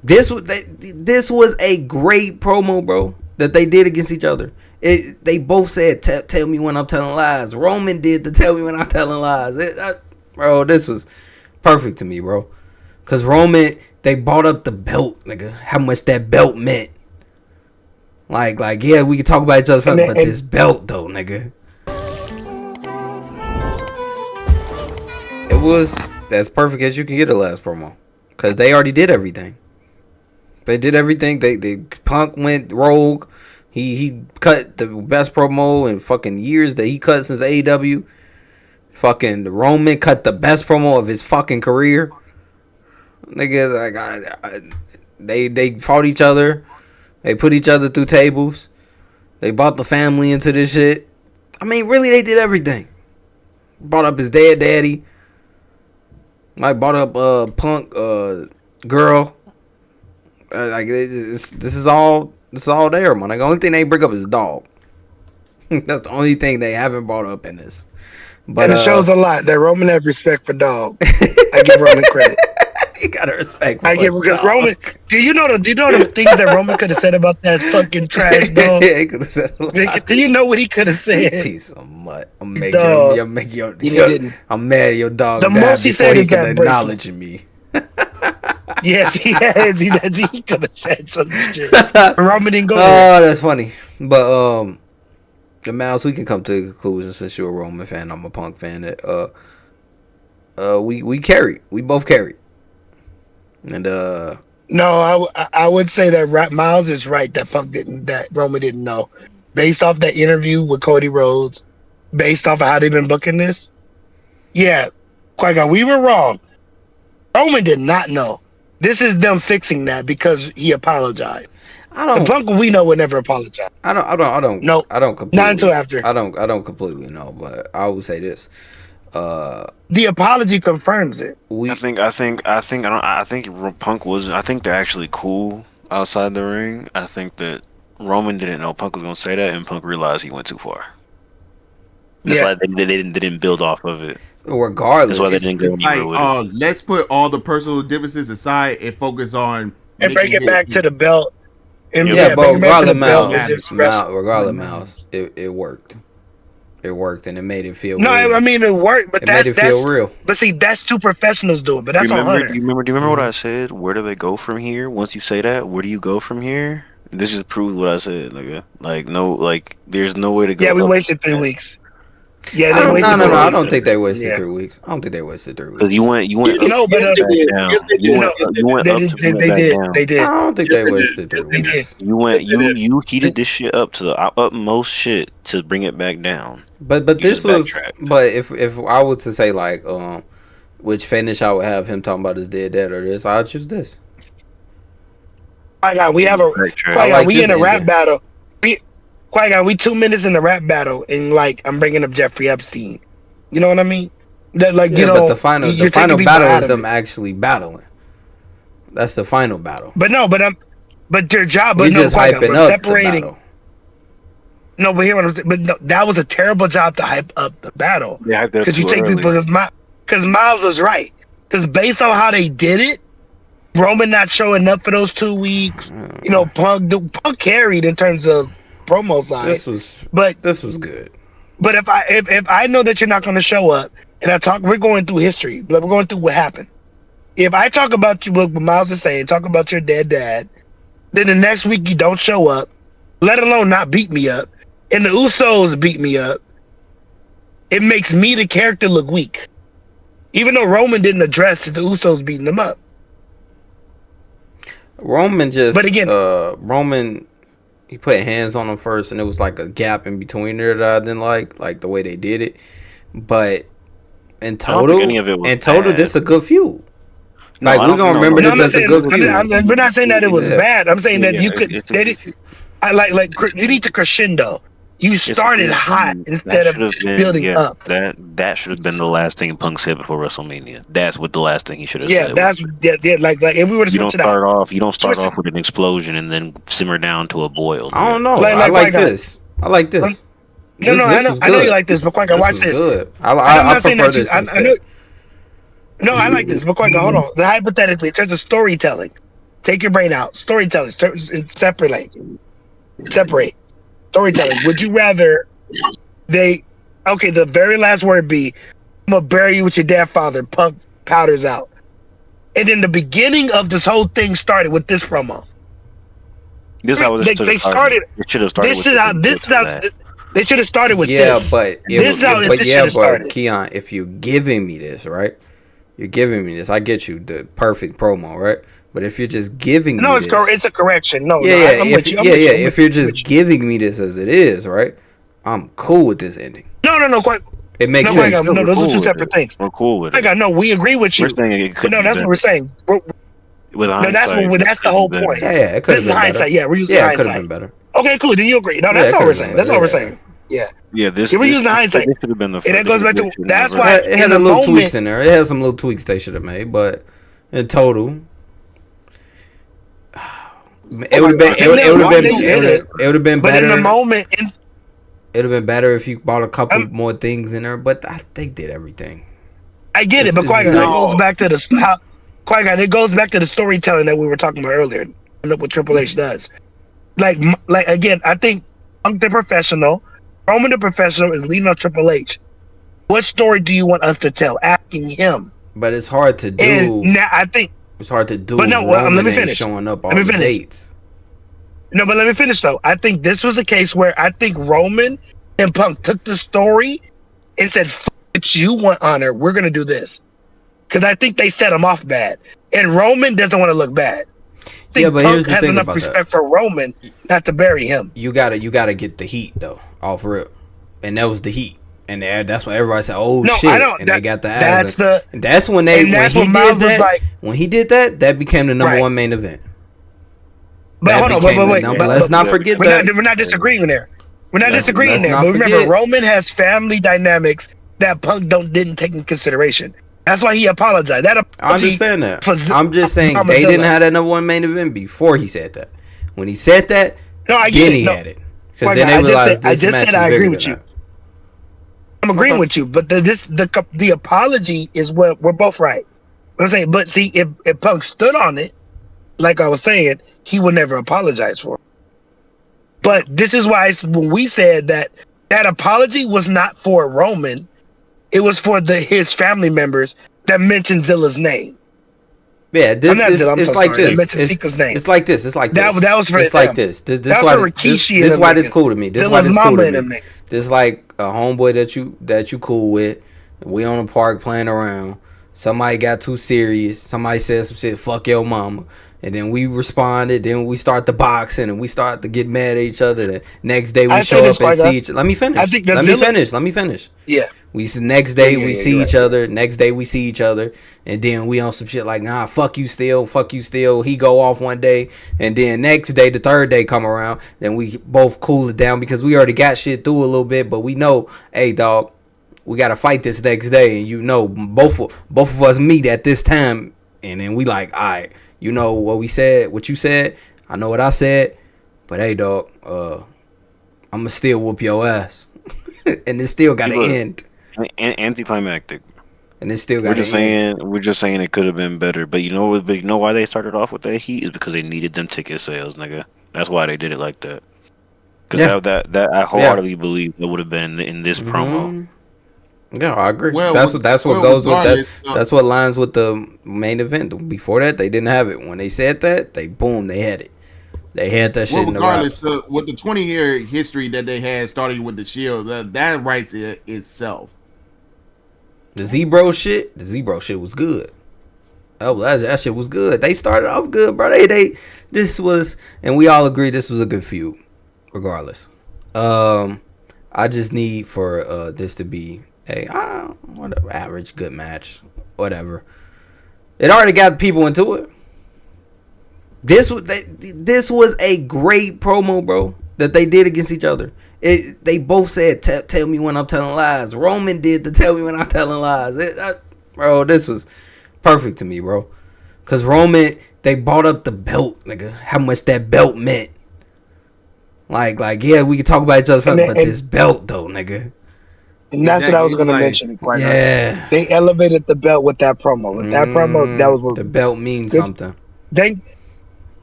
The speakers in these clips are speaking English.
This was a great promo, bro, that they did against each other. They both said, "Tell me when I'm telling lies." Roman did the "Tell me when I'm telling lies." Bro, this was perfect to me, bro. Cause Roman, they bought up the belt, nigga. How much that belt meant. Like, yeah, we can talk about each other, but this belt, though, nigga. It was as perfect as you can get a last promo. Cause they already did everything. They did everything. They Punk went rogue. He cut the best promo in fucking years that he cut since AEW. Fucking Roman cut the best promo of his fucking career. Nigga, like they fought each other. They put each other through tables. They brought the family into this shit. I mean, really, they did everything. Brought up his dead daddy. Like brought up Punk girl. Like this is all there, man. Like, the only thing they bring up is dog. That's the only thing they haven't brought up in this. But and it shows a lot that Roman has respect for dog. I give Roman credit. He got a respect for I give because dog. Roman. Do you know the things that Roman could have said about that fucking trash dog? Yeah, he could have said a lot. Do you know what he could have said? Piece of mutt. I'm mad at your dog. The most he said is that acknowledging me. Yes, he has. He could have said some shit. Roman didn't go. Oh, that's funny. But the Mouse, we can come to a conclusion since you're a Roman fan, I'm a Punk fan. That we carried. We both carried. And no, I would say that Miles is right that Roman didn't know, based off that interview with Cody Rhodes, based off of how they've been booking this. Yeah, Qui-Gon, we were wrong. Roman did not know. This is them fixing that because he apologized. The Punk we know would never apologize. I don't. No, I don't completely. Not until after. I don't completely know, but I will say this. The apology confirms it. I think Punk was. I think they're actually cool outside the ring. I think that Roman didn't know Punk was gonna say that, and Punk realized he went too far. That's why they didn't build off of it. Regardless, that's why they didn't go anywhere with it. Let's put all the personal differences aside and focus on and bring it back to the belt. And but regardless, Mouse, it worked. It worked, and it made it feel. No, real. I mean it worked, but it made it feel real. But see, that's two professionals doing. But that's on Hunter. Do you remember what I said? Where do they go from here? Once you say that, where do you go from here? This just proves what I said. There's no way to go. Yeah, we wasted 3 weeks. Yeah, no. I don't think they wasted 3 weeks. I don't think they wasted 3 weeks. Because you went. No, but they did. I don't think they wasted 3 weeks. You heated this shit up to the utmost shit to bring it back down. But this was. But if I was to say like which finish I would have him talking about his dead or this, I'd choose this. We have we in a rap battle. Qui-Gon, we 2 minutes in the rap battle, and like I'm bringing up Jeffrey Epstein. You know what I mean? That but the final battle is them actually battling. That's the final battle. But their job. But just hyping up separating. The battle. No, but here what I'm saying. But no, that was a terrible job to hype up the battle. Yeah, because you take people because Miles was right. Because based on how they did it, Roman not showing up for those 2 weeks. Punk carried in terms of promo side. This was good. But if I know that you're not going to show up, and we're going through history. We're going through what happened. If I talk about you, what Miles is saying, talk about your dead dad, then the next week you don't show up, let alone not beat me up, and the Usos beat me up, it makes me the character look weak. Even though Roman didn't address the Usos beating them up. Roman he put hands on him first, and it was like a gap in between there that I didn't like the way they did it. But in total, this is a good feud. We're gonna remember this as a good feud. We're not saying that it was bad. I'm saying that you could. You need to crescendo. You started hot instead of building up. That should have been the last thing Punk said before WrestleMania. That's what the last thing he should have said. Like if we were to you don't start off with an explosion and then simmer down to a boil. I don't know. I like this. I like this. I know you like this, but Qui-Gon, watch this. Good. I prefer this. I like this, but Qui-Gon, hold on. Hypothetically, in terms of storytelling, Take your brain out. Storytelling. Separate. Storytelling. Would you rather the very last word be, I'm gonna bury you with your dead father, Punk powders out. And then the beginning of this whole thing started with this promo. This is how they started. It should have started. They should have started with this. But this should have started. Keon, if you're giving me this, right? You're giving me this. I get you the perfect promo, right? But if you're just giving me this, it's a correction. I'm with you. If you're just giving me this as it is, right? I'm cool with this ending. No, quite. It makes sense. No, those are two separate things. We're cool with it. No, we agree with you. We're saying it could that's what we're saying. With hindsight, that's the whole point. Yeah, it could have been hindsight. better. Yeah, we're using hindsight. It could have been better. Okay, cool. Then you agree. No, that's all we're saying. That's all we're saying. Yeah. Yeah, we're using hindsight. This should have been the first. And that goes back to that's why it had a little tweaks in there. It had some little tweaks they should have made, but in total, it would have been better. But in the moment, it would have been better if you bought a couple more things in there. But I think they did everything. I get it, but Qui-Gon, it goes back to it goes back to the storytelling that we were talking about earlier. Look what Triple H does. Like again, I think Punk the Professional, Roman the Professional is leading on Triple H. What story do you want us to tell? Asking him. But it's hard to do. And now I think it's hard to do. But no, let me finish. Showing up all the dates. No, but let me finish though. I think this was a case where I think Roman and Punk took the story and said, "F it, you want honor. We're gonna do this." Because I think they set him off bad, and Roman doesn't want to look bad. But Punk here's the has thing enough about respect for Roman not to bury him. You gotta get the heat though, off real, and that was the heat, and that's when everybody said, "Oh shit!" And they got the ass. That's when when he did that, that became the number one main event. But hold on, wait. Let's not forget that we're not disagreeing there. We're not disagreeing there. But remember, Roman has family dynamics that Punk didn't take into consideration. That's why he apologized. I understand that. I'm just saying they didn't have that number one main event before he said that. When he said that, then he had it. Because then they realized this match is bigger. I agree with you. I'm agreeing with you, but the apology is what we're both right. I'm saying, but see, if Punk stood on it, like I was saying, he would never apologize for it. But this is why when we said that apology was not for Roman, it was for his family members that mentioned Zilla's name. Yeah, it's like this. It's like this. That was for it's like this. This is why this cool to me. This is why this cool to me. This like a homeboy that you cool with. We on the park playing around. Somebody got too serious. Somebody said some shit. Fuck your mama. And then we responded. Then we start the boxing, and we start to get mad at each other. The next day we show up and see each other. Let me finish. Let me finish. Yeah. Next day we see each other. Next day we see each other, and then we on some shit like, nah, fuck you still. He go off one day, and then next day, the third day come around, then we both cool it down because we already got shit through a little bit, but we know, hey dog, we gotta fight this next day, and both of us meet at this time, and then we like, all right, you know what we said, what you said, I know what I said, but hey dog, I'ma still whoop your ass, and it still gotta end. Anticlimactic. And it still got. We're just saying it could have been better, but you know why they started off with that heat is because they needed them ticket sales, nigga. That's why they did it like that. Because that I wholeheartedly believe it would have been in this promo. Yeah, I agree. Well, that's what goes with that. That's what lines with the main event. Before that, they didn't have it. When they said that, they had it. They had that shit in the regardless, with the 20-year history that they had starting with the Shield, that writes itself. The Z-Bro shit was good. Oh, that shit was good. They started off good, bro. This was, and we all agree this was a good feud, regardless. I just need for this to be whatever, average good match, whatever. It already got people into it. This was a great promo, bro, that they did against each other. They both said, tell me when I'm telling lies. Roman did to tell me when I'm telling lies. Bro, this was perfect to me, bro. Because Roman, they bought up the belt, nigga. How much that belt meant. Like, yeah, we can talk about each other, but this belt, though, nigga. And that's what I was going to mention. Yeah. They elevated the belt with that promo. With that promo, that was what the belt means something.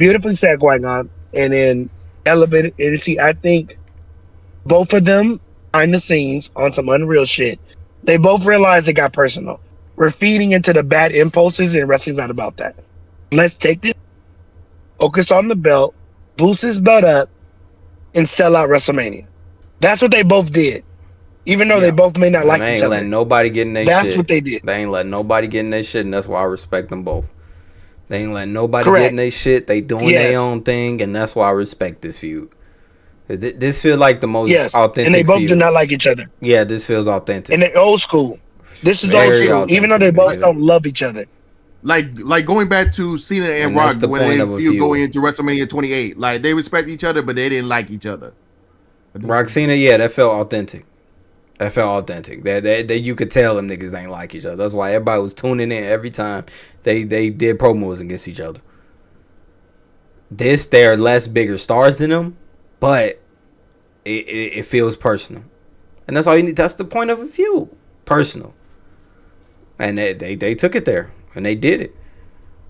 Beautifully said, Qui-Gon. And then elevated. And see, I think both of them behind the scenes on some unreal shit. They both realized it got personal. We're feeding into the bad impulses, and wrestling's not about that. Let's take this, focus on the belt, boost his belt up, and sell out WrestleMania. That's what they both did. Even though they Yeah. both may not And like they each ain't other. letting nobody get in their That's shit. what they did. They ain't letting nobody get in their shit, and that's why I respect them both. They ain't letting nobody get in Correct. their shit. They doing their Yes. own thing, and that's why I respect this feud. This feels like the most Yes. authentic And they both do feud. not like each other. Yeah, this feels authentic. And they're old school. This is old Very school. Even though they authentic, both nigga. don't love each other. like going back to Cena and And Rock that's the when point they of a feud feud. going into WrestleMania 28. Like they respect each other, but they didn't like each other. Roxina, yeah, that felt authentic. That felt authentic. That you could tell them niggas ain't like each other. That's why everybody was tuning in every time they did promos against each other. They're less bigger stars than them, but it feels personal, and that's all you need. That's the point of a feud, personal. And they took it there, and they did it.